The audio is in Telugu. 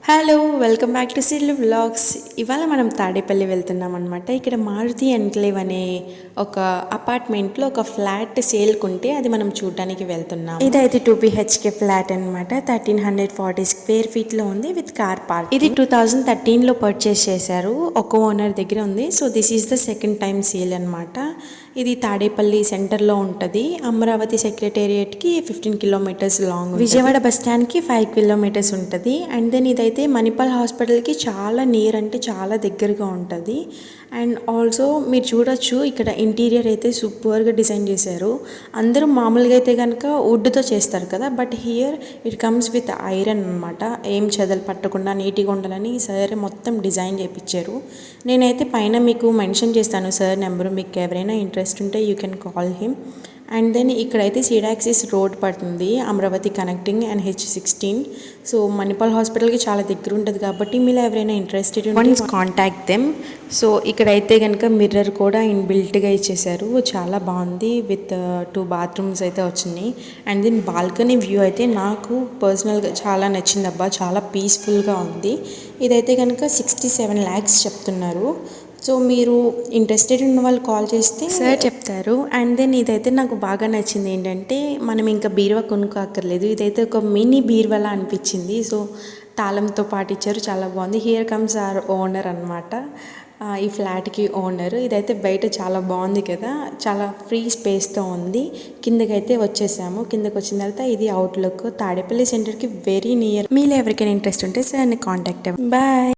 హలో వెల్కమ్ బ్యాక్ టు సిల్ వ్లాగ్స్. ఇవాళ మనం తాడేపల్లి వెళ్తున్నాం అనమాట. ఇక్కడ మారుతి ఎన్క్లేవ్ అనే ఒక అపార్ట్మెంట్లో ఒక ఫ్లాట్ సేల్కుంటే అది మనం చూడడానికి వెళ్తున్నాం. ఇదైతే 2 BHK ఫ్లాట్ అనమాట. 1340 స్క్వేర్ ఫీట్లో ఉంది విత్ కార్ పార్క్. ఇది 2013లో పర్చేస్ చేశారు. ఒక ఓనర్ దగ్గర ఉంది. So this is the second time sale అనమాట. ఇది తాడేపల్లి సెంటర్లో ఉంటుంది. అమరావతి సెక్రటేరియట్కి 15 కిలోమీటర్స్ లాంగ్, విజయవాడ బస్ స్టాండ్కి 5 కిలోమీటర్స్ ఉంటుంది. అండ్ దెన్ ఇదైతే మణిపాల్ హాస్పిటల్కి చాలా నియర్, అంటే చాలా దగ్గరగా ఉంటుంది. అండ్ ఆల్సో మీరు చూడొచ్చు ఇక్కడ ఇంటీరియర్ అయితే సూపర్గా డిజైన్ చేశారు. అందరూ మామూలుగా అయితే కనుక వుడ్తో చేస్తారు కదా, but here it comes with iron అనమాట. ఏం చెదలు పట్టకుండా నీట్గా ఉండాలని సార్ మొత్తం డిజైన్ చేయించారు. నేనైతే పైన మీకు మెన్షన్ చేస్తాను సార్ నెంబరు, మీకు ఎవరైనా ఇంట్రెస్ట్ ఉంటే you can call him. And then ఇక్కడైతే సిడాక్సిస్ రోడ్ పడుతుంది, Amaravati connecting and H16. So Manipal హాస్పిటల్కి చాలా దగ్గర ఉంటుంది కాబట్టి మీరు ఎవరైనా ఇంట్రెస్టెడ్ ఉంటే కాంటాక్ట్ దెమ్. సో ఇక్కడైతే కనుక మిర్రర్ కూడా ఇన్బిల్ట్గా ఇచ్చేసారు, చాలా బాగుంది. విత్ 2 బాత్రూమ్స్ అయితే వచ్చినాయి. అండ్ దెన్ బాల్కనీ వ్యూ అయితే నాకు పర్సనల్గా చాలా నచ్చింది అబ్బా, చాలా పీస్ఫుల్గా ఉంది. ఇదైతే కనుక 67 lakhs చెప్తున్నారు. సో మీరు ఇంట్రెస్టెడ్ ఉన్న వాళ్ళు కాల్ చేస్తే సార్ చెప్తారు. అండ్ దెన్ ఇదైతే నాకు బాగా నచ్చింది ఏంటంటే మనం ఇంకా బీరువా కొనుక్కోక్కర్లేదు. ఇదైతే ఒక మినీ బీరువాలా అనిపించింది. సో తాళంతో పాటు ఇచ్చారు, చాలా బాగుంది. హియర్ కమ్స్ ఆర్ ఓనర్ అనమాట, ఈ ఫ్లాట్కి ఓనర్. ఇదైతే బయట చాలా బాగుంది కదా, చాలా ఫ్రీ స్పేస్తో ఉంది. కిందకైతే వచ్చేసాము. కిందకి వచ్చిన తర్వాత ఇది అవుట్లుక్, తాడేపల్లి సెంటర్కి వెరీ నియర్. మీరు ఎవరికైనా ఇంట్రెస్ట్ ఉంటే సార్ని కాంటాక్ట్ అవ్వండి. బాయ్.